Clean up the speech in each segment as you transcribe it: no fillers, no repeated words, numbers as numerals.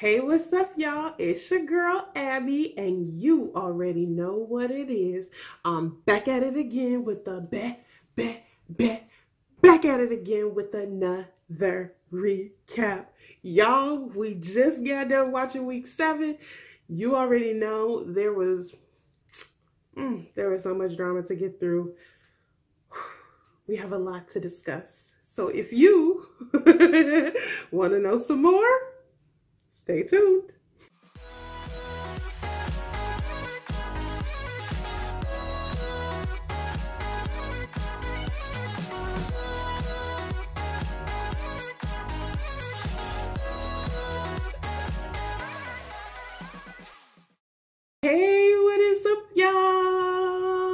Hey, what's up, y'all? It's your girl, Abby, and you already know what it is. I'm back at it again with the back at it again with another recap. Y'all, we just got done watching week 7. You already know there was so much drama to get through. We have a lot to discuss. So if you want to know some more, stay tuned. Hey, what is up, y'all?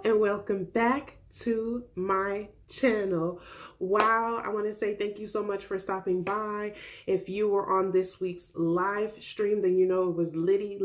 And welcome back to my channel. Wow, I want to say thank you so much for stopping by. If you were on this week's live stream, then you know it was litty.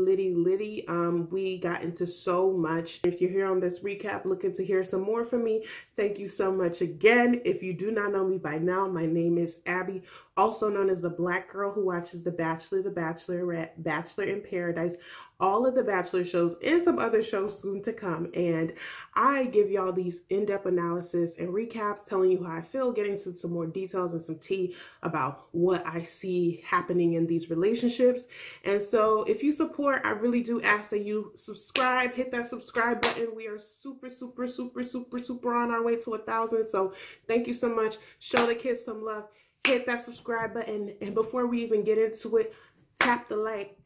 We got into so much. If you're here on this recap looking to hear some more from me, thank you so much again. If you do not know me by now, my name is Abby, also known as the Black girl who watches The Bachelor, The Bachelorette, Bachelor in Paradise, all of the Bachelor shows, and some other shows soon to come. And I give y'all these in-depth analysis and recaps, telling you how I feel, getting into some more details and some tea about what I see happening in these relationships. And so if you support, I really do ask that you subscribe, hit that subscribe button. We are super on our way to 1,000. So thank you so much. Show the kids some love. Hit that subscribe button. And before we even get into it, tap the like.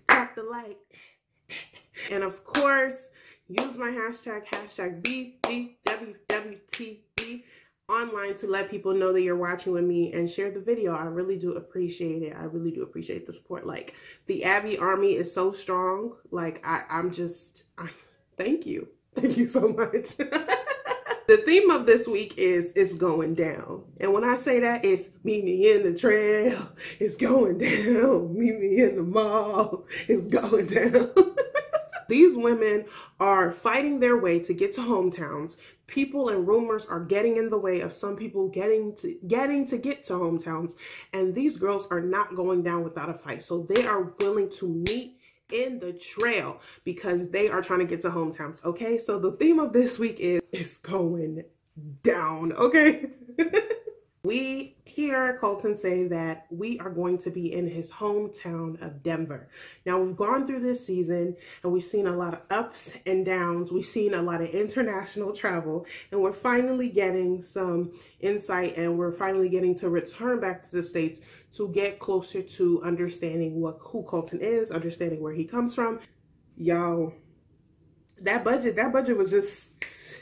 Tap the like. And of course, use my hashtag BGWWTB online to let people know that you're watching with me, and share the video. I really do appreciate it. I really do appreciate the support. Like, the Abby army is so strong. Like, thank you. Thank you so much. The theme of this week is it's going down. And when I say that, it's meet me in the trail. It's going down. Meet me in the mall. It's going down. These women are fighting their way to get to hometowns. People and rumors are getting in the way of some people getting to get to hometowns. And these girls are not going down without a fight. So they are willing to meet in the trail because they are trying to get to hometowns. Okay, so the theme of this week is it's going down. Okay. We hear Colton say that we are going to be in his hometown of Denver. Now, we've gone through this season and we've seen a lot of ups and downs. We've seen a lot of international travel, and we're finally getting some insight, and we're finally getting to return back to the States to get closer to understanding who Colton is, understanding where he comes from. Y'all, that budget was just...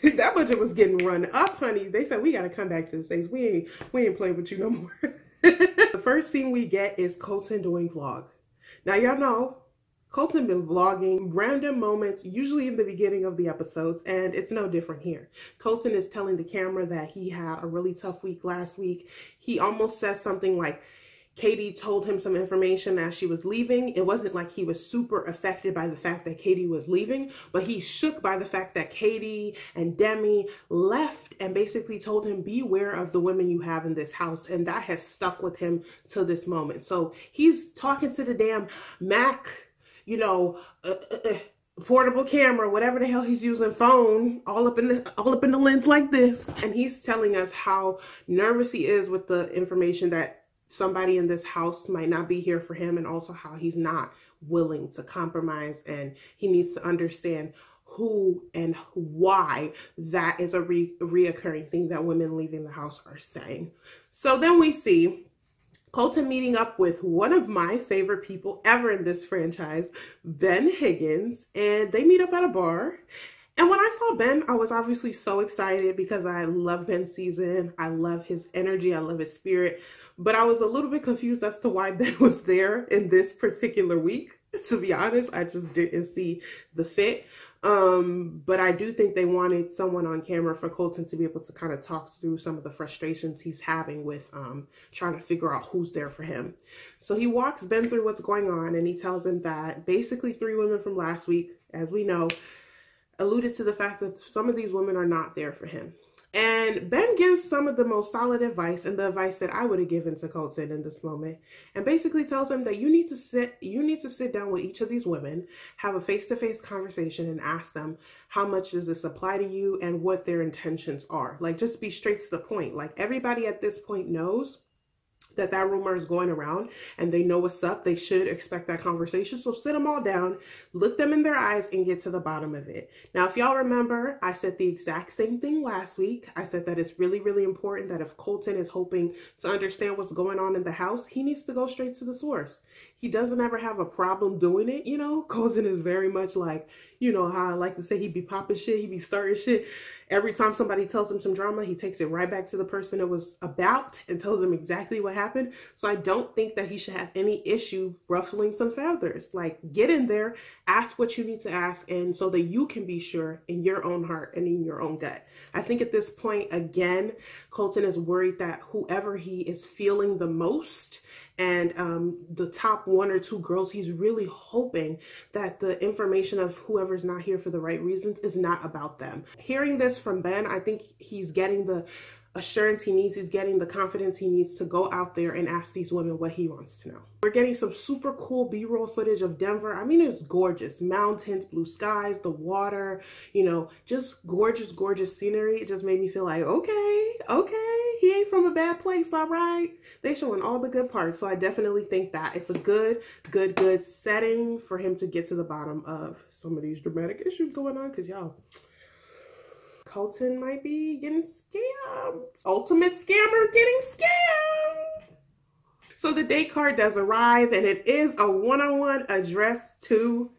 that budget was getting run up, honey. They said, we got to come back to the States. We ain't playing with you no more. The first scene we get is Colton doing vlog. Now, y'all know, Colton been vlogging random moments, usually in the beginning of the episodes, and it's no different here. Colton is telling the camera that he had a really tough week last week. He almost says something like, Katie told him some information as she was leaving. It wasn't like he was super affected by the fact that Katie was leaving, but he's shook by the fact that Katie and Demi left and basically told him, beware of the women you have in this house. And that has stuck with him to this moment. So he's talking to the damn Mac, you know, portable camera, whatever the hell he's using, phone, all up in the lens like this. And he's telling us how nervous he is with the information that somebody in this house might not be here for him, and also how he's not willing to compromise, and he needs to understand who and why that is a reoccurring thing that women leaving the house are saying. So then we see Colton meeting up with one of my favorite people ever in this franchise, Ben Higgins, and they meet up at a bar. And when I saw Ben, I was obviously so excited because I love Ben's season. I love his energy. I love his spirit. But I was a little bit confused as to why Ben was there in this particular week. To be honest, I just didn't see the fit. But I do think they wanted someone on camera for Colton to be able to kind of talk through some of the frustrations he's having with trying to figure out who's there for him. So he walks Ben through what's going on, and he tells him that basically 3 women from last week, as we know, alluded to the fact that some of these women are not there for him. And Ben gives some of the most solid advice, and the advice that I would have given to Colton in this moment, and basically tells him that you need to sit down with each of these women, have a face-to-face conversation, and ask them how much does this apply to you and what their intentions are. Like, just be straight to the point. Like, everybody at this point knows that rumor is going around and they know what's up. They should expect that conversation. So sit them all down, look them in their eyes, and get to the bottom of it. Now, if y'all remember, I said the exact same thing last week. I said that it's really, really important that if Colton is hoping to understand what's going on in the house, he needs to go straight to the source. He doesn't ever have a problem doing it, you know. Colton is very much like, you know, how I like to say, he be popping shit, he be starting shit. Every time somebody tells him some drama, he takes it right back to the person it was about and tells them exactly what happened. So I don't think that he should have any issue ruffling some feathers. Like, get in there, ask what you need to ask, and so that you can be sure in your own heart and in your own gut. I think at this point, again, Colton is worried that whoever he is feeling the most, and the top 1 or 2 girls, he's really hoping that the information of whoever's not here for the right reasons is not about them. Hearing this from Ben, I think he's getting the assurance he needs, he's getting the confidence he needs to go out there and ask these women what he wants to know. We're getting some super cool B-roll footage of Denver. I mean, it's gorgeous. Mountains, blue skies, the water, you know, just gorgeous, gorgeous scenery. It just made me feel like, okay, he ain't from a bad place, all right? They showing all the good parts. So I definitely think that it's a good setting for him to get to the bottom of some of these dramatic issues going on, because y'all, Colton might be getting scammed. Ultimate scammer getting scammed. So the date card does arrive, and it is a one-on-one addressed to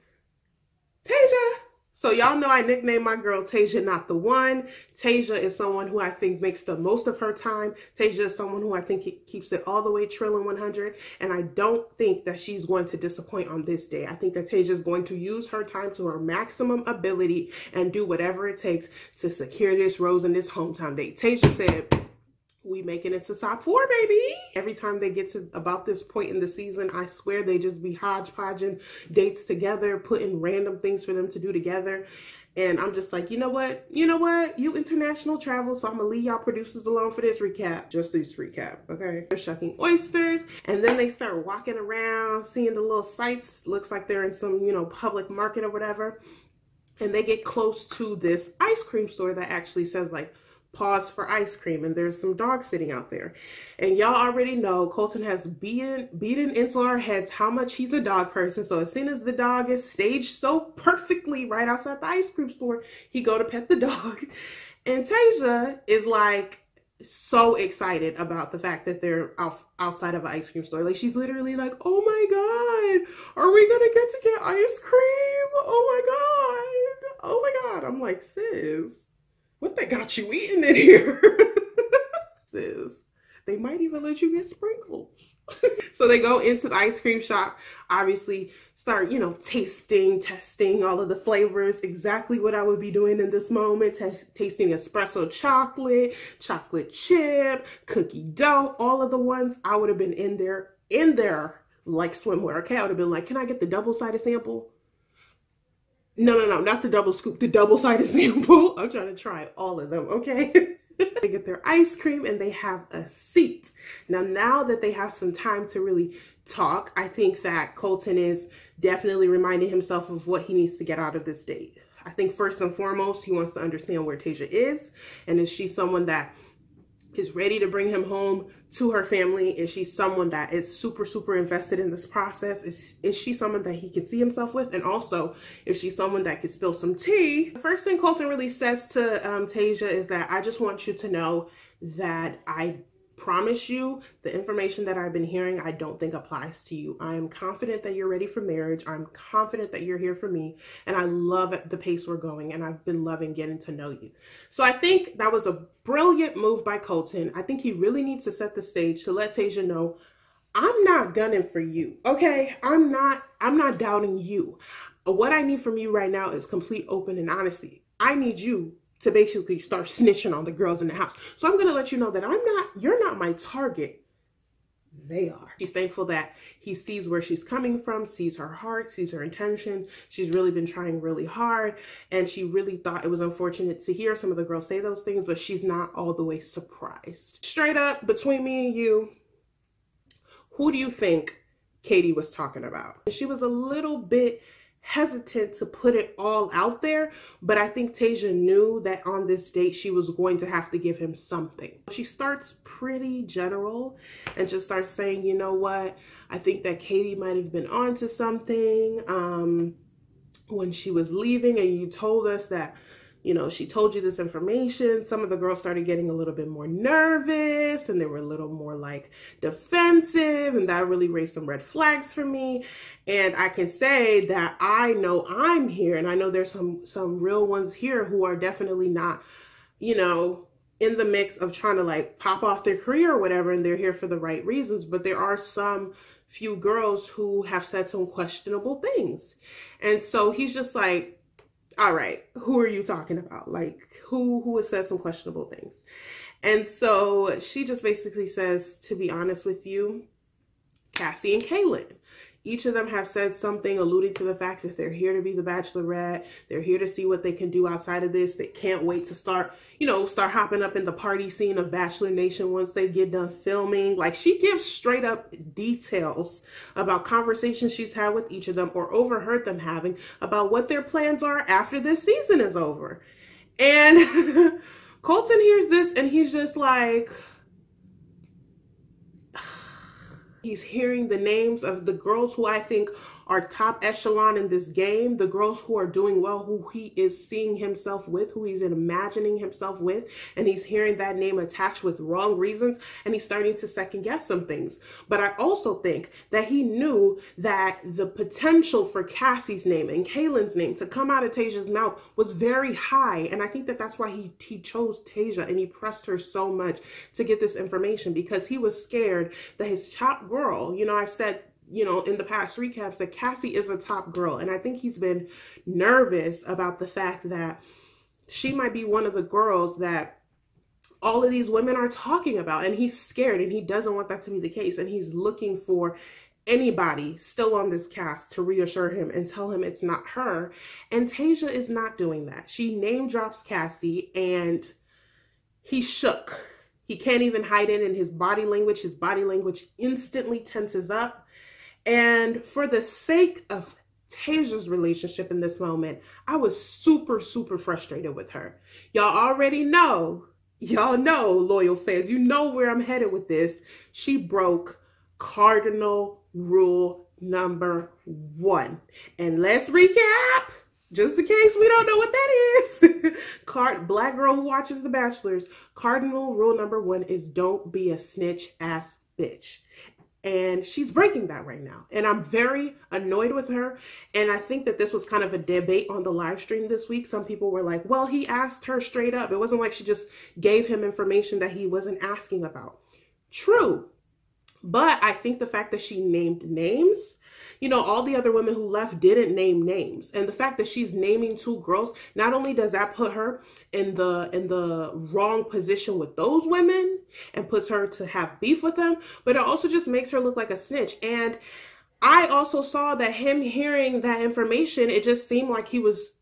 Tasia. So y'all know I nicknamed my girl Tasia Not the One. Tasia is someone who I think makes the most of her time. Tasia is someone who I think keeps it all the way trillin' 100. And I don't think that she's going to disappoint on this day. I think that Tasia is going to use her time to her maximum ability and do whatever it takes to secure this rose in this hometown date. Tasia said, we making it to top 4, baby. Every time they get to about this point in the season, I swear they just be hodgepodging dates together, putting random things for them to do together. And I'm just like, you know what? You international travel, so I'm gonna leave y'all producers alone for this recap. Just this recap, okay? They're shucking oysters, and then they start walking around, seeing the little sights. Looks like they're in some, you know, public market or whatever. And they get close to this ice cream store that actually says, like, pause for ice cream, and there's some dogs sitting out there. And y'all already know Colton has beaten into our heads how much he's a dog person. So as soon as the dog is staged so perfectly right outside the ice cream store, he go to pet the dog. And Tasia is like so excited about the fact that they're outside of an ice cream store. Like, she's literally like, oh my God, are we gonna get ice cream? Oh my God, oh my God. I'm like, sis, what they got you eating in here? Sis, they might even let you get sprinkles. So they go into the ice cream shop, obviously start, you know, testing all of the flavors, exactly what I would be doing in this moment, tasting espresso chocolate, chocolate chip, cookie dough, all of the ones. I would have been in there like swimwear, okay? I would have been like, can I get the double-sided sample? No, not the double scoop, the double-sided sample. I'm trying to try all of them, okay? They get their ice cream and they have a seat. Now that they have some time to really talk, I think that Colton is definitely reminding himself of what he needs to get out of this date. I think first and foremost, he wants to understand where Tasia is, and is she someone that is ready to bring him home to her family? Is she someone that is super invested in this process? Is she someone that he can see himself with? And also, is she someone that could spill some tea? The first thing Colton really says to Tasia is that I just want you to know that I promise you the information that I've been hearing, I don't think applies to you. I am confident that you're ready for marriage. I'm confident that you're here for me. And I love the pace we're going. And I've been loving getting to know you. So I think that was a brilliant move by Colton. I think he really needs to set the stage to let Tasia know, I'm not gunning for you. Okay. I'm not doubting you. What I need from you right now is complete open and honesty. I need you to basically start snitching on the girls in the house. So I'm going to let you know that you're not my target they are. She's thankful that he sees where she's coming from, sees her heart, sees her intention. She's really been trying really hard, and she really thought it was unfortunate to hear some of the girls say those things, but she's not all the way surprised. Straight up, between me and you, who do you think Katie was talking about? She was a little bit hesitant to put it all out there, but I think Tasia knew that on this date she was going to have to give him something. She starts pretty general and just starts saying, you know what, I think that Katie might have been onto something when she was leaving, and you told us that, you know, she told you this information. Some of the girls started getting a little bit more nervous, and they were a little more like defensive, and that really raised some red flags for me. And I can say that I know I'm here, and I know there's some real ones here who are definitely not, you know, in the mix of trying to like pop off their career or whatever, and they're here for the right reasons. But there are some few girls who have said some questionable things. And so he's just like, all right, who are you talking about? Like, who has said some questionable things? And so she just basically says, to be honest with you, Cassie and Kaylin. Each of them have said something alluding to the fact that they're here to be the Bachelorette. They're here to see what they can do outside of this. They can't wait to start, you know, start hopping up in the party scene of Bachelor Nation once they get done filming. Like, she gives straight up details about conversations she's had with each of them or overheard them having about what their plans are after this season is over. And Colton hears this and he's just like, he's hearing the names of the girls who I think are top echelon in this game, the girls who are doing well, who he is seeing himself with, who he's imagining himself with, and he's hearing that name attached with wrong reasons, and he's starting to second guess some things. But I also think that he knew that the potential for Cassie's name and Kaylin's name to come out of Tasia's mouth was very high, and I think that that's why he chose Tasia and he pressed her so much to get this information, because he was scared that his top girl, you know, I've said, you know, in the past recaps that Cassie is a top girl. And I think he's been nervous about the fact that she might be one of the girls that all of these women are talking about. And he's scared and he doesn't want that to be the case. And he's looking for anybody still on this cast to reassure him and tell him it's not her. And Tasia is not doing that. She name drops Cassie and he's shook. He can't even hide it in his body language. His body language instantly tenses up. And for the sake of Tasia's relationship in this moment, I was super, super frustrated with her. Y'all already know, y'all know, loyal fans, you know where I'm headed with this. She broke cardinal rule number 1. And let's recap, just in case we don't know what that is. Black girl who watches The Bachelors, cardinal rule number 1 is don't be a snitch ass bitch. And she's breaking that right now. And I'm very annoyed with her. And I think that this was kind of a debate on the live stream this week. Some people were like, well, he asked her straight up. It wasn't like she just gave him information that he wasn't asking about. True. But I think the fact that she named names, you know, all the other women who left didn't name names. And the fact that she's naming 2 girls, not only does that put her in the wrong position with those women and puts her to have beef with them, but it also just makes her look like a snitch. And I also saw that him hearing that information, it just seemed like he was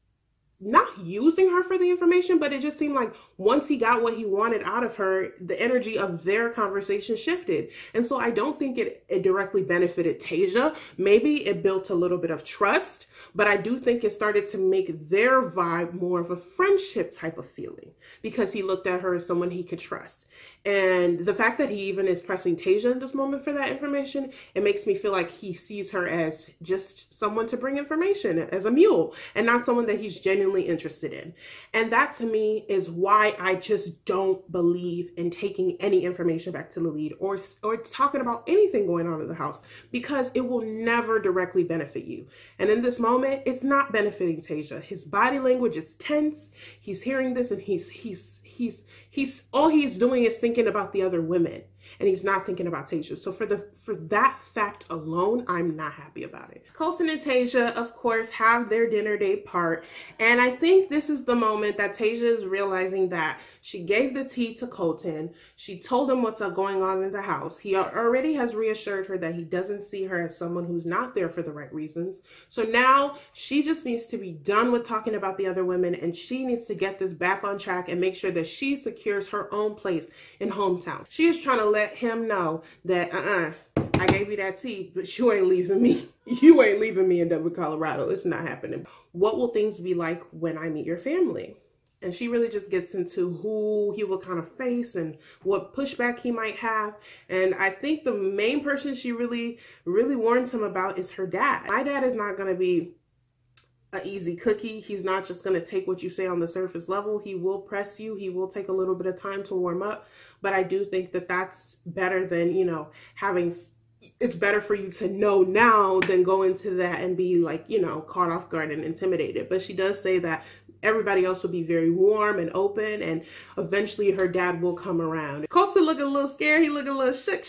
not using her for the information, but it just seemed like once he got what he wanted out of her, the energy of their conversation shifted. And so I don't think it directly benefited Tasia. Maybe it built a little bit of trust, but I do think it started to make their vibe more of a friendship type of feeling because he looked at her as someone he could trust. And the fact that he even is pressing Tasia in this moment for that information, it makes me feel like he sees her as just someone to bring information, as a mule, and not someone that he's genuinely interested in. And that to me is why I just don't believe in taking any information back to the lead or talking about anything going on in the house, because it will never directly benefit you. And in this moment, it's not benefiting Tasia. His body language is tense. He's hearing this and he's all he's doing is thinking about the other women. and he's not thinking about Tasia. So for that fact alone, I'm not happy about it. Colton and Tasia, of course, have their dinner date part, and I think this is the moment that Tasia is realizing that she gave the tea to Colton. She told him what's going on in the house. He already has reassured her that he doesn't see her as someone who's not there for the right reasons. So now she just needs to be done with talking about the other women, and she needs to get this back on track and make sure that she secures her own place in hometown. She is trying to let him know that I gave you that tea, but you ain't leaving me. You ain't leaving me in Denver, Colorado. It's not happening. What will things be like when I meet your family? And she really just gets into who he will kind of face and what pushback he might have. And I think the main person she really warns him about is her dad. My dad is not going to be an easy cookie. He's not just going to take what you say on the surface level. He will press you. He will take a little bit of time to warm up. But I do think that that's better than, you know, it's better for you to know now than go into that and be like, you know, caught off guard and intimidated. But she does say that everybody else will be very warm and open, and eventually her dad will come around. Colton looking a little scared. He looking a little shook.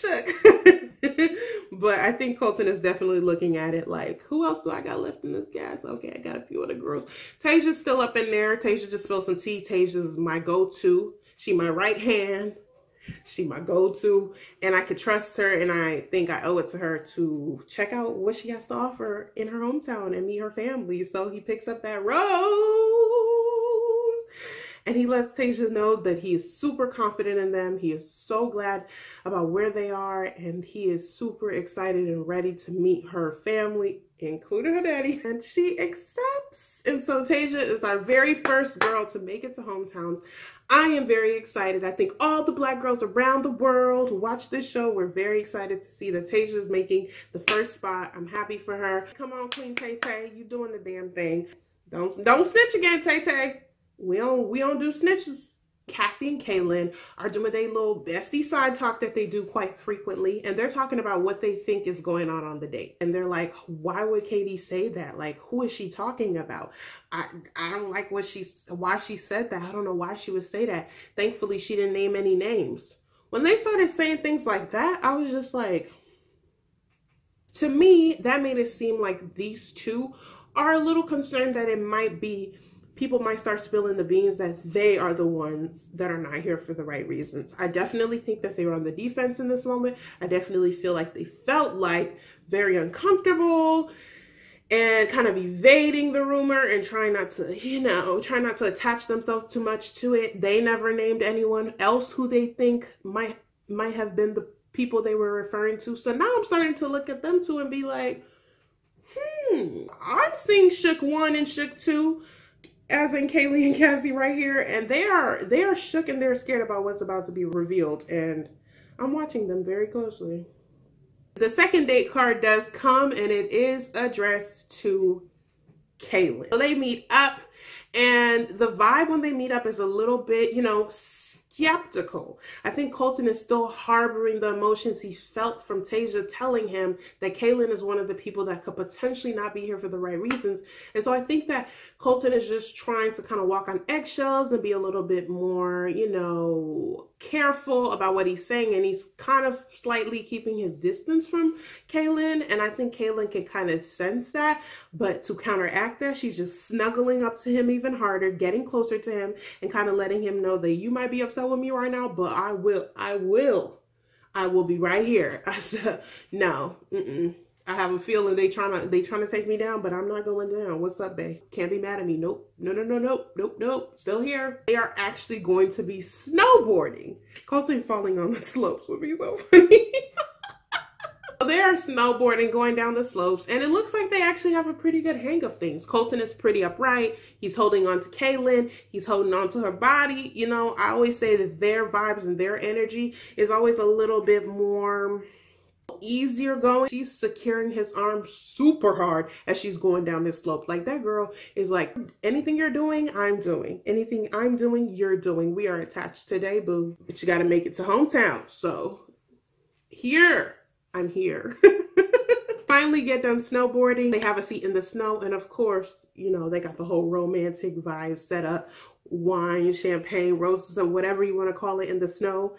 But I think Colton is definitely looking at it like, who else do I got left in this gas? Okay, I got a few other girls. Tasia's still up in there. Tasia just spilled some tea. Tasia's my go-to. She my right hand. She my go-to, and I could trust her, and I think I owe it to her to check out what she has to offer in her hometown and meet her family. So he picks up that rose, and he lets Tasia know that he is super confident in them. He is so glad about where they are, and he is super excited and ready to meet her family, including her daddy, and she accepts. And so Tasia is our very first girl to make it to hometowns. I am very excited. I think all the Black girls around the world who watch this show, we're very excited to see that Tasia is making the first spot. I'm happy for her. Come on, Queen Tay Tay, you doing the damn thing. Don't snitch again, Tay Tay. We don't do snitches. Cassie and Kaylin are doing their little bestie side talk that they do quite frequently, and they're talking about what they think is going on the date. And they're like, why would Katie say that? Like, who is she talking about? I don't like why she said that. I don't know why she would say that. Thankfully, she didn't name any names. When they started saying things like that, I was just like, to me, that made it seem like these two are a little concerned that it might be people might start spilling the beans that they are the ones that are not here for the right reasons. I definitely think that they were on the defense in this moment. I definitely feel like they felt like very uncomfortable and kind of evading the rumor and trying not to attach themselves too much to it. They never named anyone else who they think might have been the people they were referring to. So now I'm starting to look at them too and be like, I'm seeing Shook 1 and Shook 2, as in Kaylee and Cassie right here, and they are shook and they're scared about what's about to be revealed, and I'm watching them very closely. The second date card does come, and it is addressed to Kaylin. So they meet up, and the vibe when they meet up is a little bit, you know, skeptical. I think Colton is still harboring the emotions he felt from Tasia telling him that Kaylin is one of the people that could potentially not be here for the right reasons. And so I think that Colton is just trying to kind of walk on eggshells and be a little bit more, you know, careful about what he's saying. And he's kind of slightly keeping his distance from Kaylin. And I think Kaylin can kind of sense that. But to counteract that, she's just snuggling up to him even harder, getting closer to him, and kind of letting him know that you might be upset with me right now, but I will be right here. I said, no, I have a feeling they trying to take me down, but I'm not going down. What's up, babe? Can't be mad at me. Nope. Nope. Still here. They are actually going to be snowboarding. Colton falling on the slopes would be so funny. They are snowboarding, going down the slopes, and it looks like they actually have a pretty good hang of things. Colton is pretty upright. He's holding on to Kaylin. He's holding on to her body. You know, I always say that their vibes and their energy is always a little bit more easier going. She's securing his arm super hard as she's going down this slope. Like, that girl is like, anything you're doing, I'm doing. Anything I'm doing, you're doing. We are attached today, boo. But you got to make it to hometown. So here. I'm here. Finally get done snowboarding. They have a seat in the snow, and of course, you know, they got the whole romantic vibe set up. Wine, champagne, roses, or whatever you want to call it in the snow.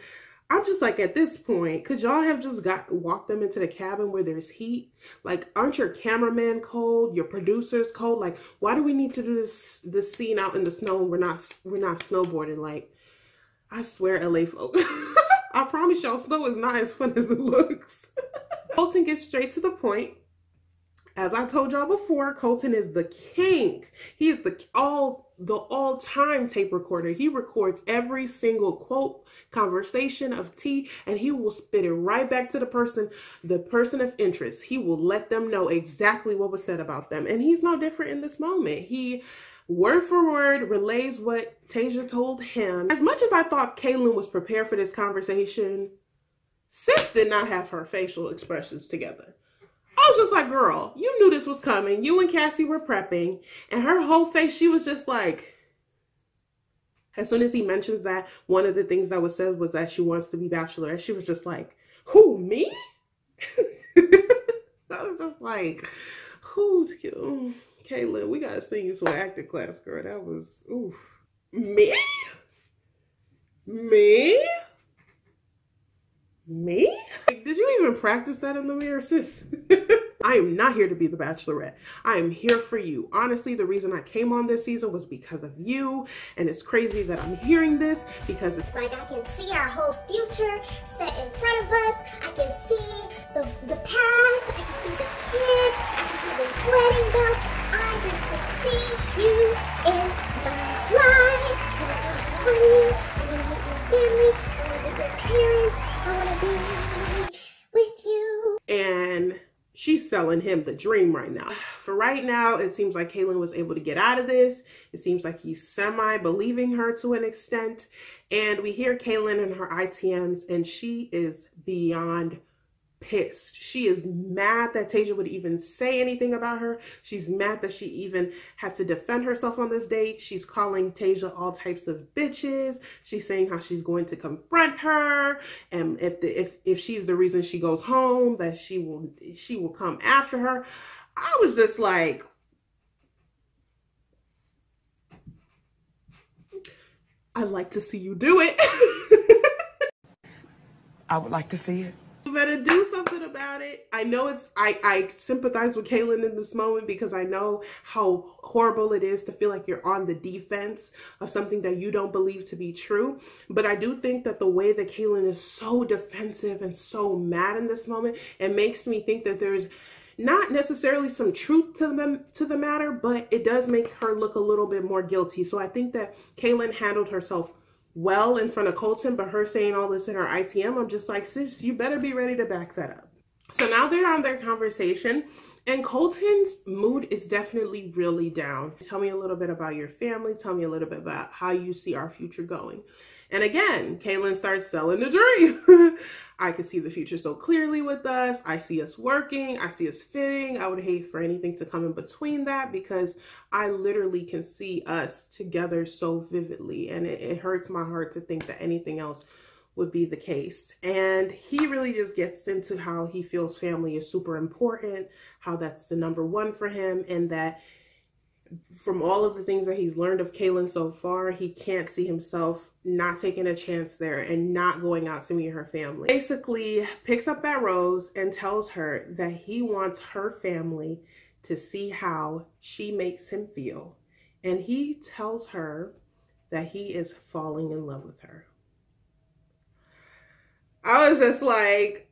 I'm just like, at this point, could y'all have just walked them into the cabin where there's heat? Like, aren't your cameraman cold? Your producers cold? Like, why do we need to do this scene out in the snow and we're not snowboarding? Like, I swear, LA folks, I promise y'all, snow is not as fun as it looks. Colton gets straight to the point. As I told y'all before, Colton is the king. He is the all-time tape recorder. He records every single quote, conversation of tea, and he will spit it right back to the person of interest. He will let them know exactly what was said about them. And he's no different in this moment. He, word for word, relays what Tasia told him. As much as I thought Kaylin was prepared for this conversation, sis did not have her facial expressions together. I was just like, girl, you knew this was coming. You and Cassie were prepping. And her whole face, she was just like, as soon as he mentions that, one of the things that was said was that she wants to be Bachelor. She was just like, who, me? I was just like, who? Kaylin, we got to send you to an acting class, girl. That was, oof. Me? Me? Me? Like, did you even practice that in the mirror, sis? I am not here to be the Bachelorette. I am here for you. Honestly, the reason I came on this season was because of you. And it's crazy that I'm hearing this because it's like I can see our whole future set in front of us. I can see the path. I can see the kids. I can see the wedding bells. I just can see you in my life. I just want to hug you. I want to meet your family. I want to meet your parents. I want to be with you. And she's selling him the dream right now. For right now, it seems like Kaylin was able to get out of this. It seems like he's semi-believing her to an extent. And we hear Kaylin in her ITMs, and she is beyond pissed. She is mad that Tasia would even say anything about her. She's mad that she even had to defend herself on this date. She's calling Tasia all types of bitches. She's saying how she's going to confront her, and if she's the reason she goes home, that she will come after her. I was just like, I'd like to see you do it. I would like to see it. You better do something about it. I know I sympathize with Kaylin in this moment because I know how horrible it is to feel like you're on the defense of something that you don't believe to be true. But I do think that the way that Kaylin is so defensive and so mad in this moment, it makes me think that there's not necessarily some truth to the matter, but it does make her look a little bit more guilty. So I think that Kaylin handled herself well in front of Colton, but her saying all this in her ITM, I'm just like, sis, you better be ready to back that up. So now they're on their conversation, and Colton's mood is definitely really down. Tell me a little bit about your family. Tell me a little bit about how you see our future going. And again, Kaylin starts selling the dream. I can see the future so clearly with us. I see us working. I see us fitting. I would hate for anything to come in between that because I literally can see us together so vividly. And it hurts my heart to think that anything else would be the case. And he really just gets into how he feels family is super important, how that's the #1 for him, and that from all of the things that he's learned of Kaylin so far, he can't see himself not taking a chance there and not going out to meet her family. Basically picks up that rose and tells her that he wants her family to see how she makes him feel. And he tells her that he is falling in love with her. I was just like,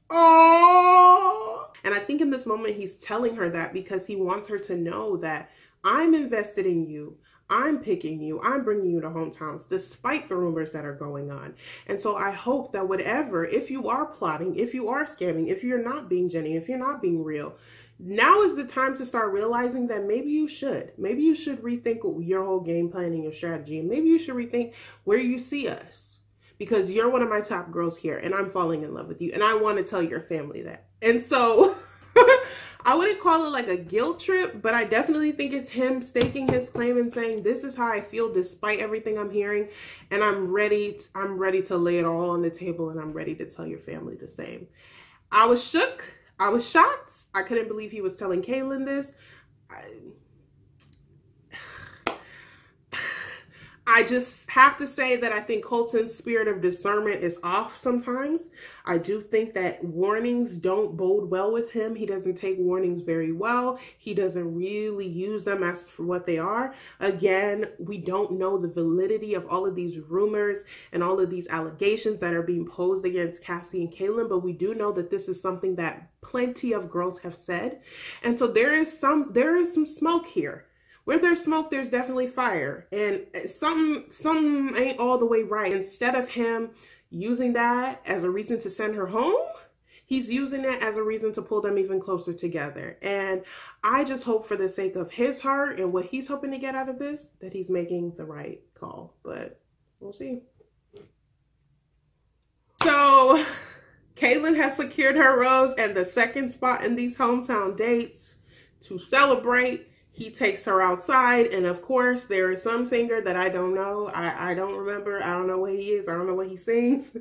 oh. And I think in this moment, he's telling her that because he wants her to know that I'm invested in you. I'm picking you. I'm bringing you to hometowns despite the rumors that are going on. And so I hope that whatever, if you are plotting, if you are scamming, if you're not being genuine, if you're not being real, now is the time to start realizing that maybe you should. Maybe you should rethink your whole game plan and your strategy. And maybe you should rethink where you see us. Because you're one of my top girls here and I'm falling in love with you. And I want to tell your family that. And so I wouldn't call it like a guilt trip, but I definitely think it's him staking his claim and saying, this is how I feel despite everything I'm hearing. And I'm ready to lay it all on the table, and I'm ready to tell your family the same. I was shook. I was shocked. I couldn't believe he was telling I just have to say that I think Colton's spirit of discernment is off sometimes. I do think that warnings don't bode well with him. He doesn't take warnings very well. He doesn't really use them as for what they are. Again, we don't know the validity of all of these rumors and all of these allegations that are being posed against Cassie and Kaylin, but we do know that this is something that plenty of girls have said. And so there is some smoke here. Where there's smoke, there's definitely fire. And something ain't all the way right. Instead of him using that as a reason to send her home, he's using it as a reason to pull them even closer together. And I just hope for the sake of his heart and what he's hoping to get out of this, that he's making the right call. But we'll see. So Kaylin has secured her rose and the second spot in these hometown dates. To celebrate, he takes her outside, and of course, there is some singer that I don't know. I don't remember. I don't know what he is. I don't know what he sings.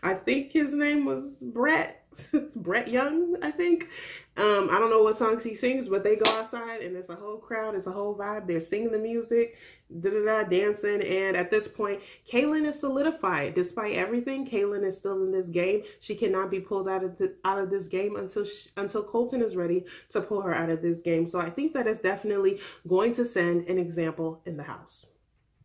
I think his name was Brett Young, I think. I don't know what songs he sings, but they go outside, and it's a whole crowd. It's a whole vibe. They're singing the music, dancing, and at this point, Kaylin is solidified. Despite everything, Kaylin is still in this game. She cannot be pulled out of this game until Colton is ready to pull her out of this game. So I think that is definitely going to send an example in the house.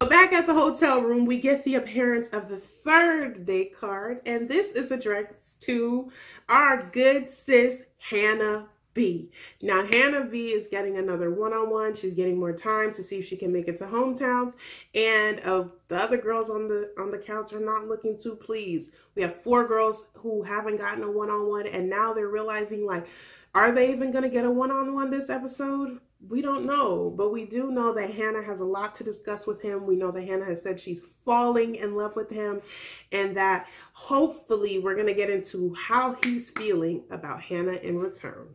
So back at the hotel room, we get the appearance of the third date card, and this is addressed to our good sis, Hannah B. Now, Hannah B is getting another one-on-one. She's getting more time to see if she can make it to hometowns. And the other girls on the couch are not looking too pleased. We have 4 girls who haven't gotten a one-on-one, and now they're realizing, like, are they even going to get a one-on-one this episode? We don't know, but we do know that Hannah has a lot to discuss with him. We know that Hannah has said she's falling in love with him, and that hopefully we're going to get into how he's feeling about Hannah in return.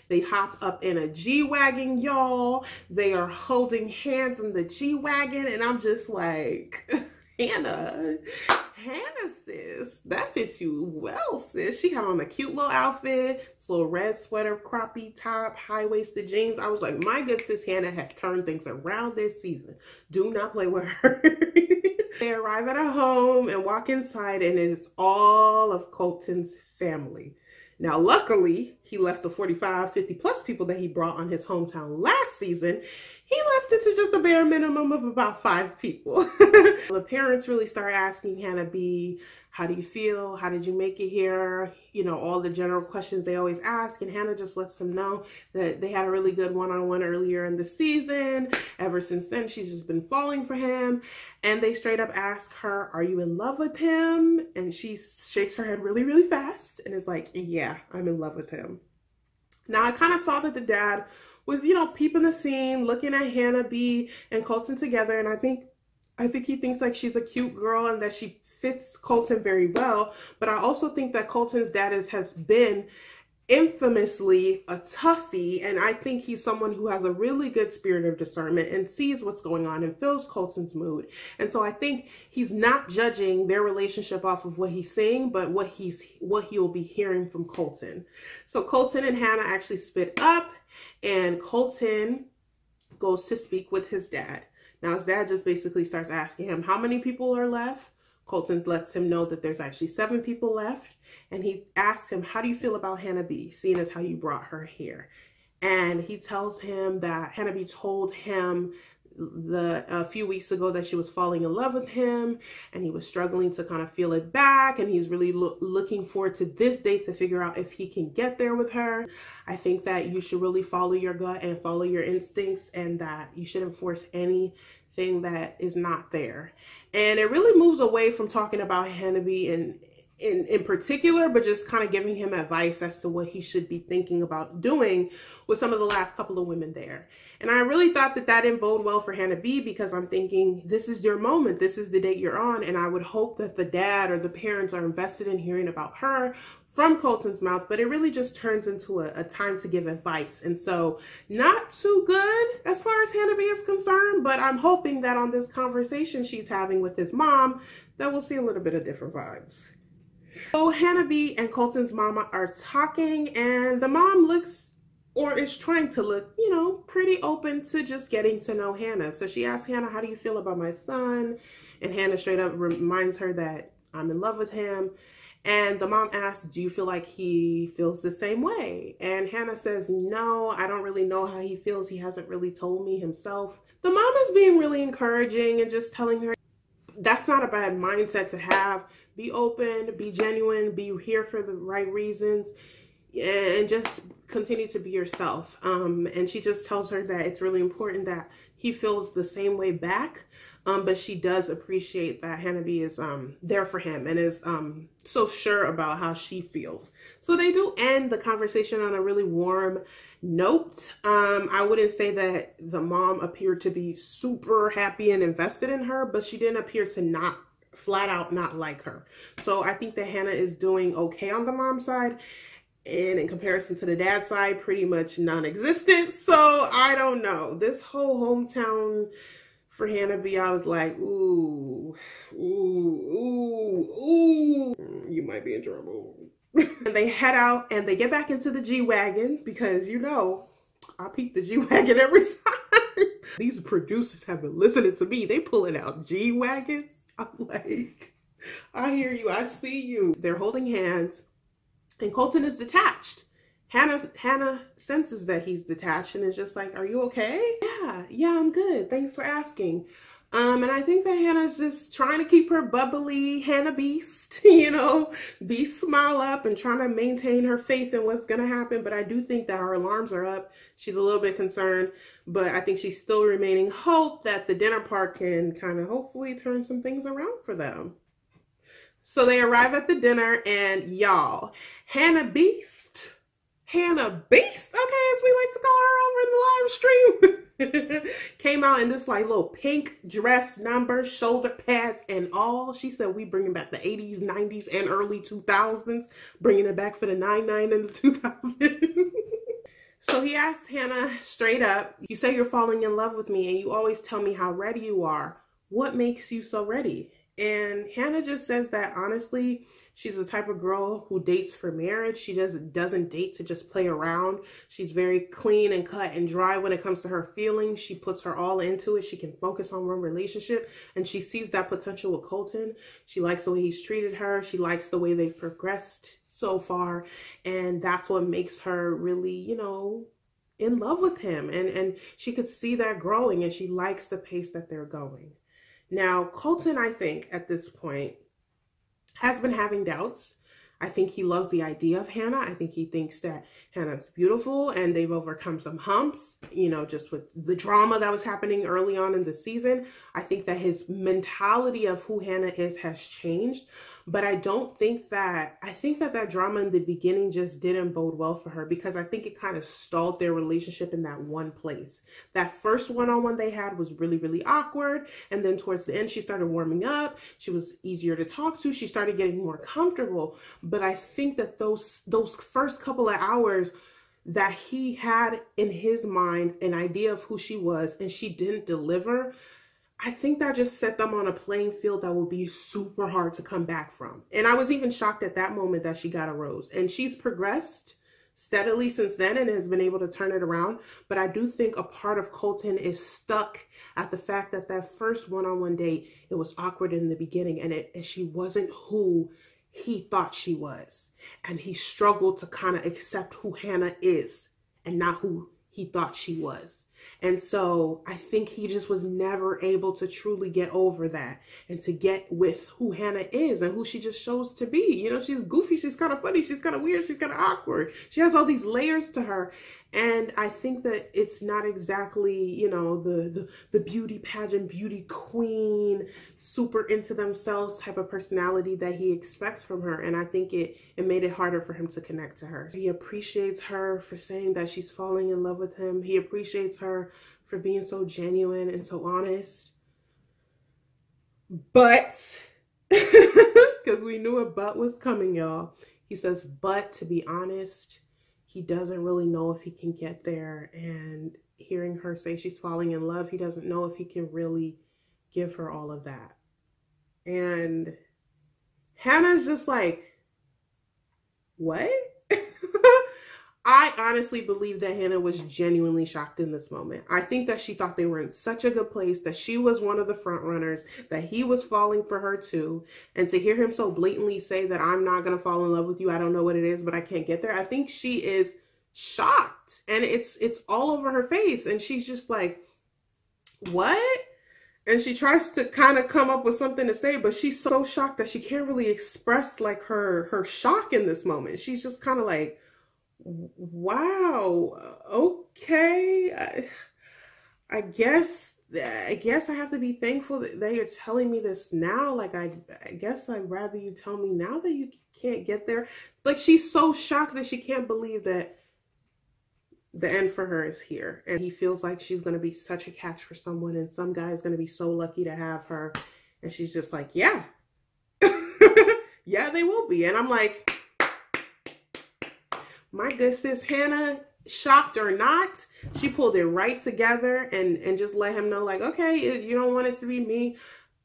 They hop up in a G-Wagon, y'all. They are holding hands in the G-Wagon, and I'm just like, Hannah, sis, that fits you well, sis. She had on a cute little outfit, this little red sweater, croppy top, high-waisted jeans. I was like, my good sis Hannah has turned things around this season. Do not play with her. They arrive at a home and walk inside, and it is all of Colton's family. Now, luckily, he left the 45, 50 plus people that he brought on his hometown last season. He left it to just a bare minimum of about 5 people. The parents really start asking Hannah B, how do you feel? How did you make it here? You know, all the general questions they always ask. And Hannah just lets them know that they had a really good one-on-one earlier in the season. Ever since then, she's just been falling for him. And they straight up ask her, are you in love with him? And she shakes her head really, really fast and is like, yeah, I'm in love with him. Now, I kind of saw that the dad was, you know, peeping the scene, looking at Hannah B and Colton together. And I think he thinks like she's a cute girl and that she fits Colton very well. But I also think that Colton's dad has been infamously a toughie, and I think he's someone who has a really good spirit of discernment and sees what's going on and feels Colton's mood. And so I think he's not judging their relationship off of what he's saying, but what he'll be hearing from Colton. So Colton and Hannah actually split up, and Colton goes to speak with his dad. Now his dad just basically starts asking him how many people are left. Colton lets him know that there's actually 7 people left. And he asks him, how do you feel about Hannah B, seeing as how you brought her here? And he tells him that Hannah B told him a few weeks ago that she was falling in love with him, and he was struggling to kind of feel it back, and he's really looking forward to this date to figure out if he can get there with her. I think that you should really follow your gut and follow your instincts, and that you shouldn't force anything that is not there. And it really moves away from talking about Hannah B in particular, but just kind of giving him advice as to what he should be thinking about doing with some of the last couple of women there. And I really thought that didn't bode well for Hannah B, because I'm thinking, this is your moment. This is the date you're on. And I would hope that the dad or the parents are invested in hearing about her from Colton's mouth, but it really just turns into a time to give advice. And so not too good as far as Hannah B is concerned, but I'm hoping that on this conversation she's having with his mom, that we'll see a little bit of different vibes. So Hannah B and Colton's mama are talking, and the mom looks or is trying to look, you know, pretty open to just getting to know Hannah. So she asks Hannah, how do you feel about my son? And Hannah straight up reminds her that I'm in love with him. And the mom asks, do you feel like he feels the same way? And Hannah says, no, I don't really know how he feels. He hasn't really told me himself. The mom is being really encouraging and just telling her that's not a bad mindset to have. Be open, be genuine, be here for the right reasons, and just continue to be yourself. And she just tells her that it's really important that he feels the same way back. But she does appreciate that Hannah B is there for him and is so sure about how she feels. So they do end the conversation on a really warm note. I wouldn't say that the mom appeared to be super happy and invested in her, but she didn't appear to not flat out not like her. So I think that Hannah is doing okay on the mom side. And in comparison to the dad side, pretty much non-existent. So I don't know. This whole hometown for Hannah B, I was like, ooh, you might be in trouble. And they head out and they get back into the G-Wagon because, you know, I peek the G-Wagon every time. These producers have been listening to me. They pulling out G-Wagons. I'm like, I hear you. I see you. They're holding hands and Colton is detached. Hannah senses that he's detached and is just like, are you okay? Yeah, I'm good. Thanks for asking. And I think that Hannah's just trying to keep her bubbly Hannah beast, you know, beast smile up and trying to maintain her faith in what's going to happen. But I do think that her alarms are up. She's a little bit concerned, but I think she's still remaining hope that the dinner part can kind of hopefully turn some things around for them. So they arrive at the dinner and y'all, Hannah Beast, okay, as we like to call her over in the live stream, came out in this like little pink dress, numbers, shoulder pads and all. She said we bringing back the 80s, 90s, and early 2000s, bringing it back for the 99 and the 2000s. So he asked Hannah straight up, you say you're falling in love with me and you always tell me how ready you are. What makes you so ready? And Hannah just says that honestly, she's the type of girl who dates for marriage. She doesn't date to just play around. She's very clean and cut and dry when it comes to her feelings. She puts her all into it. She can focus on one relationship and she sees that potential with Colton. She likes the way he's treated her. She likes the way they've progressed so far. And that's what makes her really, you know, in love with him. And she could see that growing and she likes the pace that they're going. Now, Colton, I think, at this point, has been having doubts. I think he loves the idea of Hannah. I think he thinks that Hannah's beautiful and they've overcome some humps, you know, just with the drama that was happening early on in the season. I think that his mentality of who Hannah is has changed, but I think that drama in the beginning just didn't bode well for her because I think it kind of stalled their relationship in that one place. That first one-on-one they had was really, really awkward. And then towards the end, she started warming up. She was easier to talk to. She started getting more comfortable. But I think that those first couple of hours that he had in his mind an idea of who she was and she didn't deliver, I think that just set them on a playing field that will be super hard to come back from. And I was even shocked at that moment that she got a rose. And she's progressed steadily since then and has been able to turn it around. But I do think a part of Colton is stuck at the fact that that first one-on-one date, it was awkward in the beginning and she wasn't who he thought she was. And he struggled to kind of accept who Hannah is and not who he thought she was. And so I think he just was never able to truly get over that and to get with who Hannah is and who she just shows to be. You know, she's goofy, she's kind of funny, she's kind of weird, she's kind of awkward. She has all these layers to her. And I think that it's not exactly, you know, the beauty pageant, beauty queen, super into themselves type of personality that he expects from her. And I think it made it harder for him to connect to her. He appreciates her for saying that she's falling in love with him. He appreciates her for being so genuine and so honest. But, because we knew a but was coming, y'all. He says, but to be honest, he doesn't really know if he can get there. And hearing her say she's falling in love, he doesn't know if he can really give her all of that. And Hannah's just like, what? I honestly believe that Hannah was genuinely shocked in this moment. I think that she thought they were in such a good place, that she was one of the front runners, that he was falling for her too. And to hear him so blatantly say that I'm not going to fall in love with you, I don't know what it is, but I can't get there. I think she is shocked, and it's all over her face. And she's just like, what? And she tries to kind of come up with something to say, but she's so shocked that she can't really express like her shock in this moment. She's just kind of like, wow, okay. I guess I have to be thankful that you're telling me this now. Like, I guess I'd rather you tell me now that you can't get there. Like, she's so shocked that she can't believe that the end for her is here. And he feels like she's going to be such a catch for someone, and some guy is going to be so lucky to have her. And she's just like, yeah. Yeah, they will be. And I'm like, my good sis Hannah, shocked or not, she pulled it right together and just let him know, like, okay, you don't want it to be me.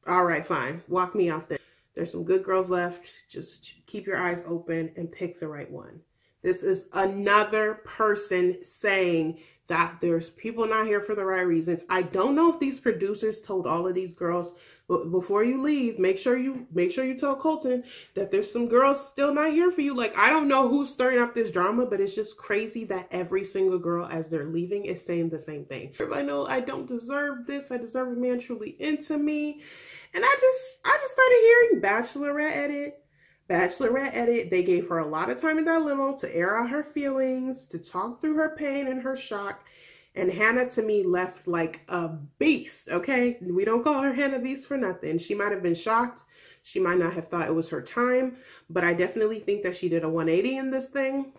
All right, fine. Walk me out there. There's some good girls left. Just keep your eyes open and pick the right one. This is another person saying that there's people not here for the right reasons. I don't know if these producers told all of these girls, but before you leave, make sure you tell Colton that there's some girls still not here for you. Like, I don't know who's stirring up this drama, but it's just crazy that every single girl as they're leaving is saying the same thing. I know I don't deserve this. I deserve a man truly into me. And I just started hearing Bachelorette edit. They gave her a lot of time in that limo to air out her feelings, to talk through her pain and her shock. And Hannah, to me, left like a beast, okay? We don't call her Hannah Beast for nothing. She might have been shocked. She might not have thought it was her time. But I definitely think that she did a 180 in this thing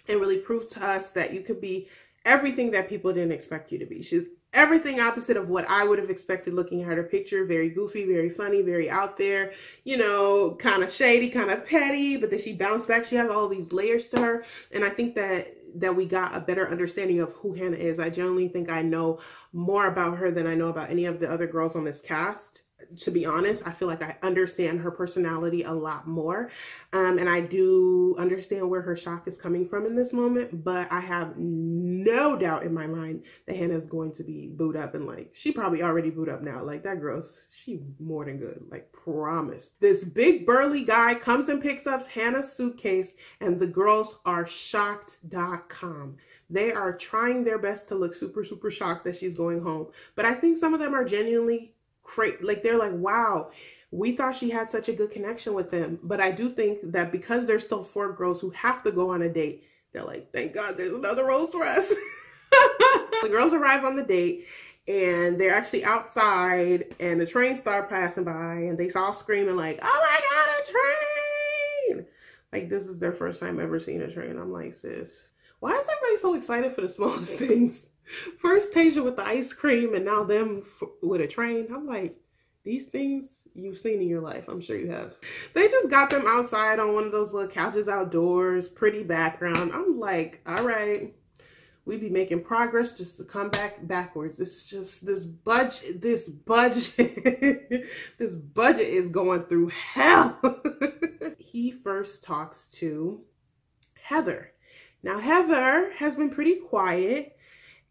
and really proved to us that you could be everything that people didn't expect you to be. She's everything opposite of what I would have expected looking at her picture. Very goofy, very funny, very out there, you know, kind of shady, kind of petty, but then she bounced back. She has all these layers to her. And I think that we got a better understanding of who Hannah is. I genuinely think I know more about her than I know about any of the other girls on this cast. To be honest, I feel like I understand her personality a lot more. And I do understand where her shock is coming from in this moment, but I have no doubt in my mind that Hannah is going to be booed up, and like, she probably already booed up now. Like, that girl's, she more than good, like, promise. This big burly guy comes and picks up Hannah's suitcase, and the girls are shocked.com. They are trying their best to look super, super shocked that she's going home. But I think some of them are genuinely like, they're like, wow, we thought she had such a good connection with them. But I do think that because there's still 4 girls who have to go on a date, they're like, thank God there's another rose for us. The girls arrive on the date, and they're actually outside, and the train started passing by, and they all screaming like, oh my God, a train! Like, this is their first time ever seeing a train. I'm like, sis, why is everybody so excited for the smallest things? First Tasia with the ice cream, and now them with a train. I'm like, these things you've seen in your life. I'm sure you have. They just got them outside on one of those little couches outdoors, pretty background. I'm like, all right, we be making progress just to come backwards. It's just this budget this budget is going through hell. He first talks to Heather. Now, Heather has been pretty quiet,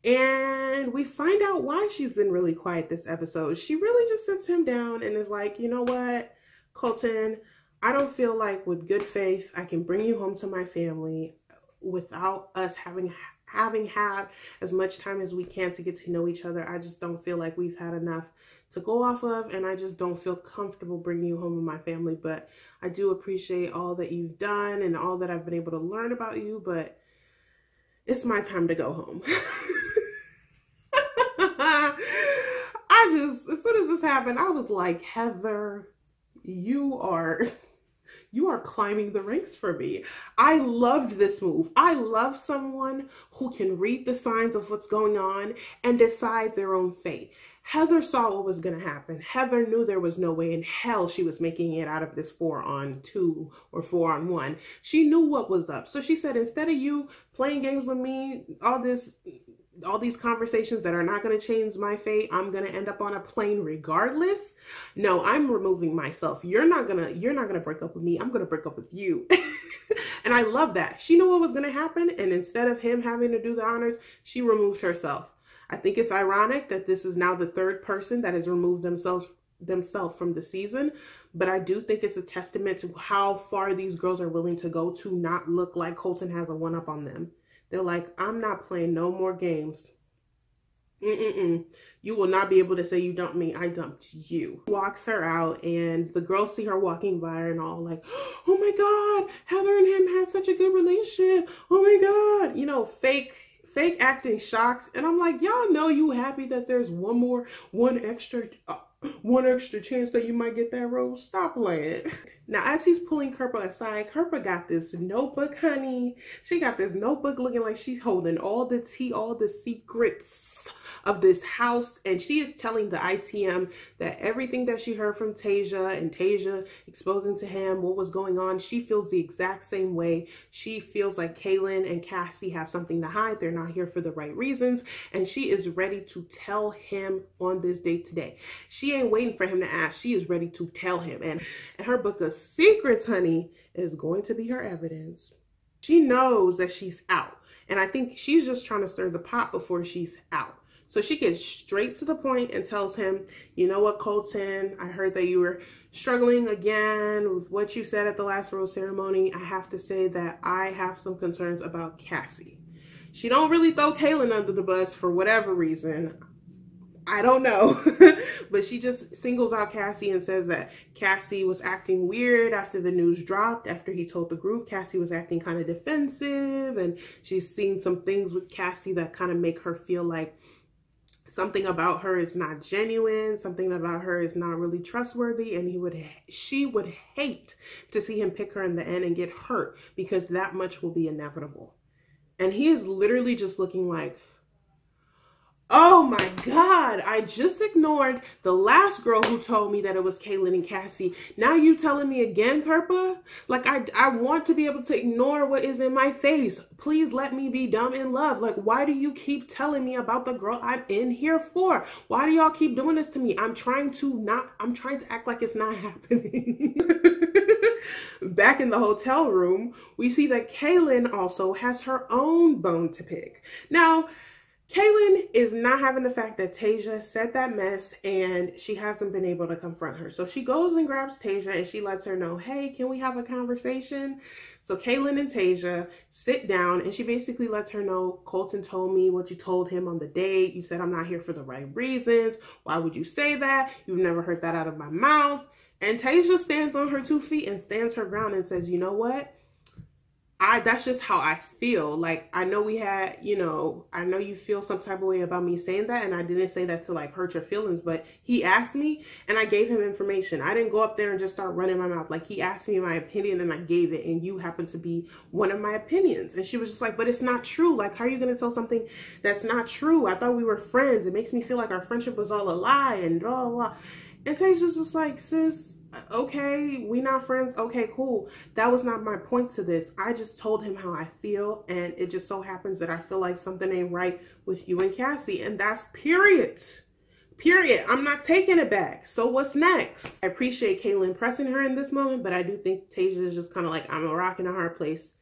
and we find out why she's been really quiet this episode. She really just sits him down and is like, you know what, Colton, I don't feel like with good faith I can bring you home to my family without us having had as much time as we can to get to know each other. I just don't feel like we've had enough to go off of, and I just don't feel comfortable bringing you home with my family. But I do appreciate all that you've done and all that I've been able to learn about you, but it's my time to go home. As soon as this happened, I was like, Heather, you are climbing the ranks for me. I loved this move. I love someone who can read the signs of what's going on and decide their own fate. Heather saw what was going to happen. Heather knew there was no way in hell she was making it out of this 4-on-2 or 4-on-1. She knew what was up. So she said, instead of you playing games with me, all these conversations that are not going to change my fate, I'm going to end up on a plane regardless. No, I'm removing myself. You're not going to break up with me. I'm going to break up with you. And I love that. She knew what was going to happen. And instead of him having to do the honors, she removed herself. I think it's ironic that this is now the third person that has removed themselves from the season. But I do think it's a testament to how far these girls are willing to go to not look like Colton has a one-up on them. They're like, I'm not playing no more games. You will not be able to say you dumped me. I dumped you. Walks her out and the girls see her walking by and all like, oh my God, Heather and him had such a good relationship. Oh my God, you know, fake acting shocked. And I'm like, y'all know you happy that there's one extra chance that you might get that rose. Stop playing. Now, as he's pulling Kirpa aside, Kirpa got this notebook, honey. She got this notebook looking like she's holding all the tea, all the secrets of this house. And she is telling the ITM that everything that she heard from Tasia and Tasia exposing to him what was going on, she feels the exact same way. She feels like Kaylin and Cassie have something to hide. They're not here for the right reasons. And she is ready to tell him on this date today. She ain't waiting for him to ask. She is ready to tell him. And her book of secrets, honey, is going to be her evidence. She knows that she's out. And I think she's just trying to stir the pot before she's out. So she gets straight to the point and tells him, you know what, Colton, I heard that you were struggling again with what you said at the last rose ceremony. I have to say that I have some concerns about Cassie. She don't really throw Kaylin under the bus for whatever reason. I don't know. But she just singles out Cassie and says that Cassie was acting weird after the news dropped. After he told the group, Cassie was acting kind of defensive. And she's seen some things with Cassie that kind of make her feel like something about her is not genuine, something about her is not really trustworthy, and she would hate to see him pick her in the end and get hurt because that much will be inevitable. And he is literally just looking like, oh my God, I just ignored the last girl who told me that it was Kaylin and Cassie. Now you telling me again, Kirpa? Like, I want to be able to ignore what is in my face. Please let me be dumb in love. Like, why do you keep telling me about the girl I'm in here for? Why do y'all keep doing this to me? I'm trying to act like it's not happening. Back in the hotel room, we see that Kaylin also has her own bone to pick. Now, Kaylin is not having the fact that Tasia said that mess and she hasn't been able to confront her. So she goes and grabs Tasia and she lets her know, hey, can we have a conversation? So Kaylin and Tasia sit down and she basically lets her know, Colton told me what you told him on the date. You said I'm not here for the right reasons. Why would you say that? You've never heard that out of my mouth. And Tasia stands on her 2 feet and stands her ground and says, you know what? That's just how I feel. Like, I know we had, you know, I know you feel some type of way about me saying that, and I didn't say that to like hurt your feelings, but he asked me and I gave him information. I didn't go up there and just start running my mouth. Like, he asked me my opinion and I gave it, and you happen to be one of my opinions. And she was just like, but it's not true. Like, how are you going to tell something that's not true? I thought we were friends. It makes me feel like our friendship was all a lie and blah, blah, blah. And Tasia's just like, sis, okay, we not friends. Okay, cool. That was not my point to this. I just told him how I feel, and it just so happens that I feel like something ain't right with you and Cassie, and that's period. Period. I'm not taking it back. So what's next? I appreciate Kaylin pressing her in this moment, but I do think Tasia is just kind of like, I'm a rock in a hard place.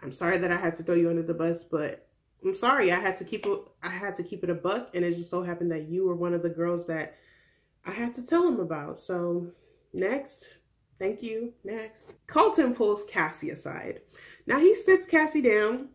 I'm sorry that I had to throw you under the bus, but I'm sorry. I had to keep it a buck, and it just so happened that you were one of the girls that I had to tell him about. So next, thank you, next. Colton pulls Cassie aside. Now he sits Cassie down,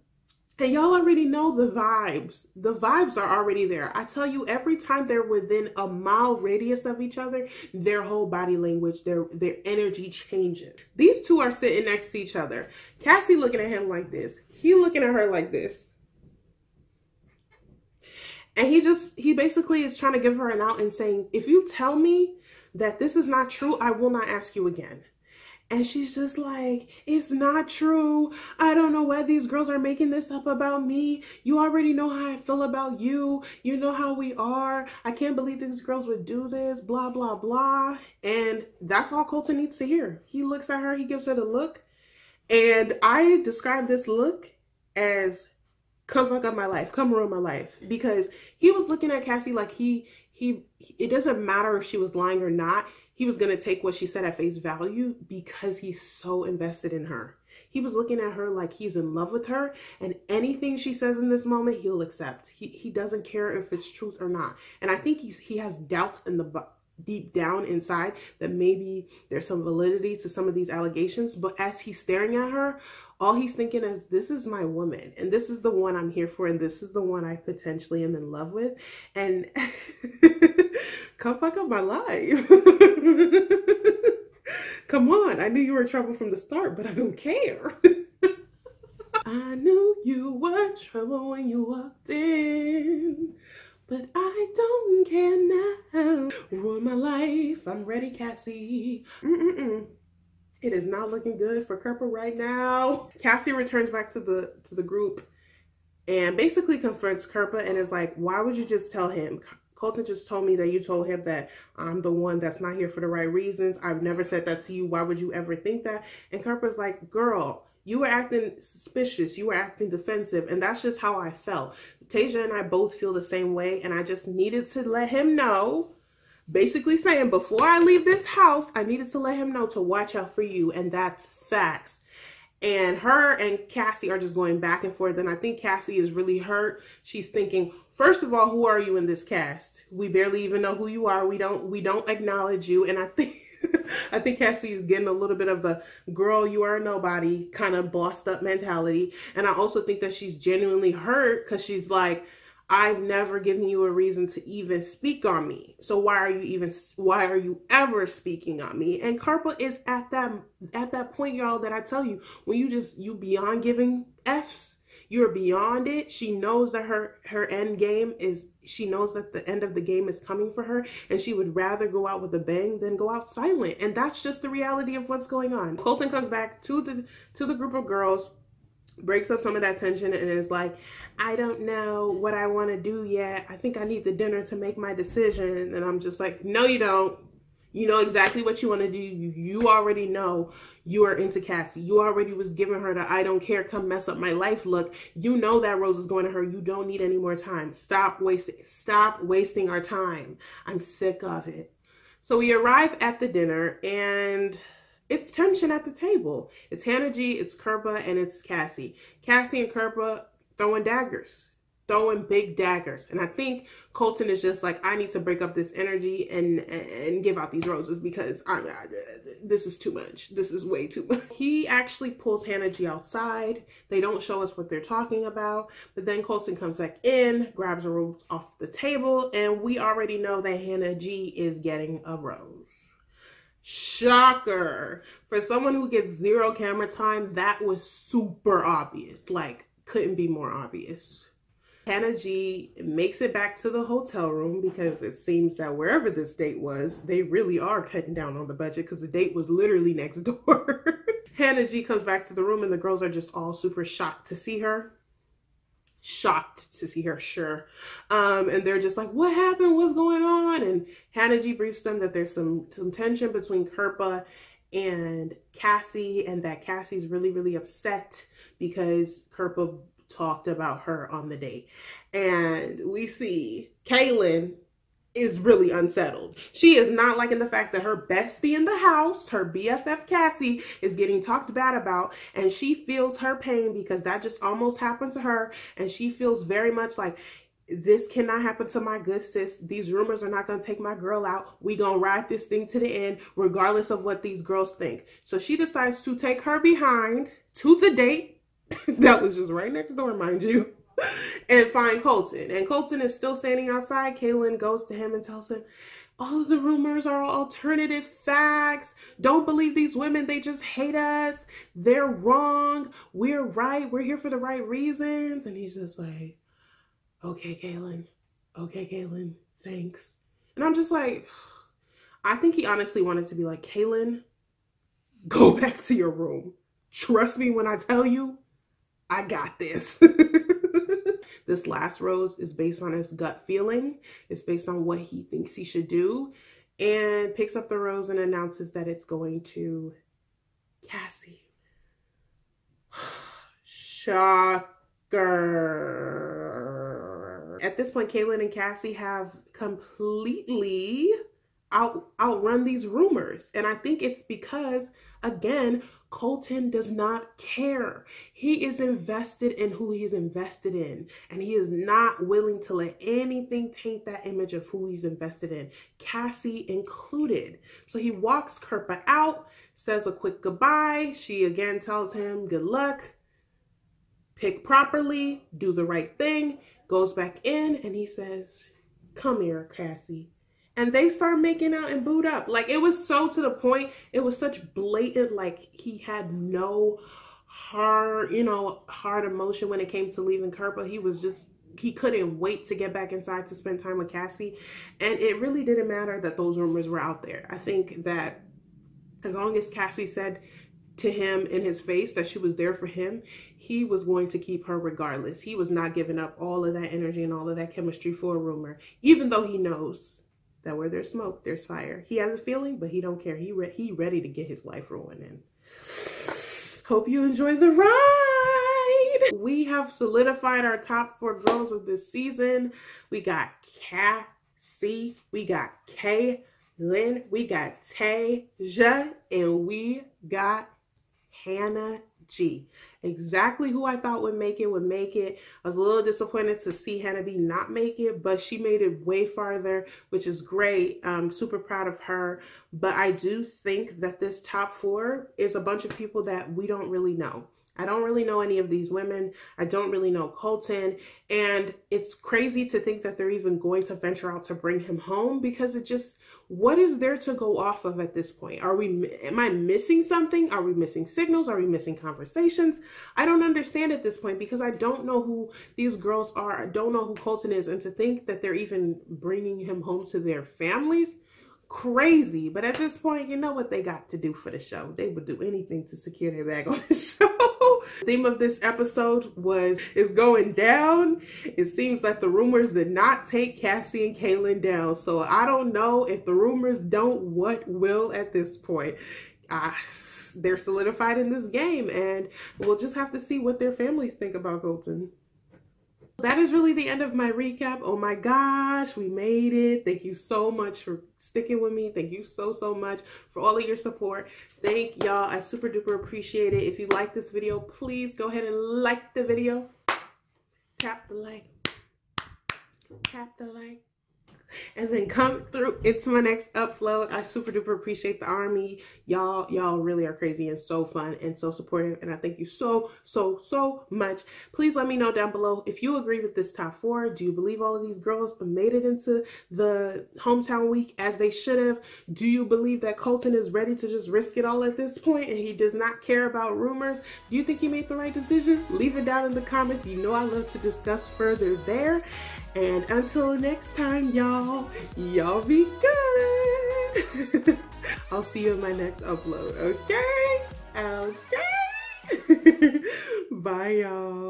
and y'all already know the vibes. The vibes are already there. I tell you, every time they're within a mile radius of each other, their whole body language, their energy changes. These two are sitting next to each other. Cassie looking at him like this. He looking at her like this. And he basically is trying to give her an out and saying, if you tell me that this is not true, I will not ask you again. And she's just like, it's not true. I don't know why these girls are making this up about me. You already know how I feel about you. You know how we are. I can't believe these girls would do this, blah, blah, blah. And that's all Colton needs to hear. He looks at her, he gives her the look. And I describe this look as come fuck up my life, come ruin my life. Because he was looking at Cassie like it doesn't matter if she was lying or not. He was going to take what she said at face value because he's so invested in her. He was looking at her like he's in love with her, and anything she says in this moment, he'll accept. He doesn't care if it's truth or not. And I think he has doubts in the deep down inside that maybe there's some validity to some of these allegations. But as he's staring at her, all he's thinking is, this is my woman, and this is the one I'm here for, and this is the one I potentially am in love with, and come fuck up my life. Come on, I knew you were in trouble from the start, but I don't care. I knew you were trouble when you walked in, but I don't care now. Ruin my life, I'm ready, Cassie. It is not looking good for Kerpa right now. Cassie returns back to the group and basically confronts Kerpa and is like, why would you just tell him? Colton just told me that you told him that I'm the one that's not here for the right reasons. I've never said that to you. Why would you ever think that? And Kerpa's like, girl, you were acting suspicious. You were acting defensive. And that's just how I felt. Tasia and I both feel the same way. And I just needed to let him know, basically saying, before I leave this house, I needed to let him know to watch out for you. And that's facts. And her and Cassie are just going back and forth. And I think Cassie is really hurt. She's thinking, first of all, who are you in this cast? We barely even know who you are. We don't acknowledge you. And I think I think Cassie is getting a little bit of the girl, you are a nobody kind of bossed up mentality. And I also think that she's genuinely hurt because she's like, I've never given you a reason to even speak on me. So why are you ever speaking on me? And Kerpa is at that point, y'all, that I tell you, when you beyond giving F's, you're beyond it. She knows that her end game is, she knows that the end of the game is coming for her, and she would rather go out with a bang than go out silent. And that's just the reality of what's going on. Colton comes back to the group of girls, breaks up some of that tension, and is like, I don't know what I want to do yet. I think I need the dinner to make my decision. And I'm just like, no, you don't. You know exactly what you want to do. You already know you are into Cassie. You already was giving her the I don't care, come mess up my life look. You know that rose is going to her. You don't need any more time. Stop wasting our time. I'm sick of it. So we arrive at the dinner, and it's tension at the table. It's Hannah G, it's Kerpa, and it's Cassie. Cassie and Kerpa throwing daggers, throwing big daggers. And I think Colton is just like, I need to break up this energy and give out these roses because this is too much. This is way too much. He actually pulls Hannah G outside. They don't show us what they're talking about, but then Colton comes back in, grabs a rose off the table, and we already know that Hannah G is getting a rose. Shocker. For someone who gets 0 camera time, that was super obvious. Like, couldn't be more obvious. Hannah G makes it back to the hotel room because it seems that wherever this date was, they really are cutting down on the budget because the date was literally next door. Hannah G comes back to the room, and the girls are just all super shocked to see her. Sure. And they're just like, what happened? What's going on? And Hannah G briefs them that there's some tension between Kerpa and Cassie, and that Cassie's really, really upset because Kerpa talked about her on the date. And we see Kaylin is really unsettled. She is not liking the fact that her bestie in the house, her BFF Cassie, is getting talked bad about, and she feels her pain because that just almost happened to her, and she feels very much like, this cannot happen to my good sis. These rumors are not going to take my girl out. We gonna ride this thing to the end regardless of what these girls think. So she decides to take her behind to the date that was just right next door, mind you, and find Colton. And Colton is still standing outside. Kaylin goes to him and tells him, all of the rumors are alternative facts. Don't believe these women. They just hate us. They're wrong. We're right. We're here for the right reasons. And he's just like, okay, Kaylin. Okay, Kaylin. Thanks. And I'm just like, I think he honestly wanted to be like, Kaylin, go back to your room. Trust me when I tell you, I got this. This last rose is based on his gut feeling. It's based on what he thinks he should do, and picks up the rose and announces that it's going to Cassie. Shocker. Girl. At this point, Kaylin and Cassie have completely outrun these rumors. And I think it's because, again, Colton does not care. He is invested in who he's invested in, and he is not willing to let anything taint that image of who he's invested in, Cassie included. So he walks Kirpa out, says a quick goodbye. She again tells him good luck, pick properly, do the right thing, goes back in, and he says, come here, Cassie. And they start making out and boot up. Like, it was so to the point, it was such blatant, like he had no hard emotion when it came to leaving Kirpa. He couldn't wait to get back inside to spend time with Cassie. And it really didn't matter that those rumors were out there. I think that as long as Cassie said to him in his face that she was there for him, he was going to keep her regardless. He was not giving up all of that energy and all of that chemistry for a rumor, even though he knows that where there's smoke, there's fire. He has a feeling, but he don't care. He ready to get his life ruined in. Hope you enjoy the ride. We have solidified our top 4 girls of this season. We got Cassie, we got Kaylin, we got Tasia, and we got Hannah G. Exactly who I thought would make it. I was a little disappointed to see Hannah B not make it, but she made it way farther, which is great. I'm super proud of her. But I do think that this top 4 is a bunch of people that we don't really know. I don't really know any of these women. I don't really know Colton. And it's crazy to think that they're even going to venture out to bring him home, because it just, what is there to go off of at this point? Am I missing something? Are we missing signals? Are we missing conversations? I don't understand at this point, because I don't know who these girls are. I don't know who Colton is. And to think that they're even bringing him home to their families, crazy. But at this point, you know what they got to do for the show. They would do anything to secure their bag on the show. The theme of this episode is going down. It seems like the rumors did not take Cassie and Kaylin down. So I don't know if the rumors don't, what will at this point. They're solidified in this game, and we'll just have to see what their families think about Colton. That is really the end of my recap. Oh my gosh, we made it. Thank you so much for sticking with me. Thank you so much for all of your support. Thank y'all. I super duper appreciate it. If you like this video, please go ahead and like the video. Tap the like. Tap the like. And then come through into my next upload. I super duper appreciate the army. Y'all really are crazy and so fun and so supportive, and I thank you so much. Please let me know down below if you agree with this top 4. Do you believe all of these girls made it into the hometown week as they should have? Do you believe that Colton is ready to just risk it all at this point and he does not care about rumors? Do you think he made the right decision? Leave it down in the comments. You know I love to discuss further there. And until next time, y'all be good. I'll see you in my next upload, okay? Okay. Bye, y'all.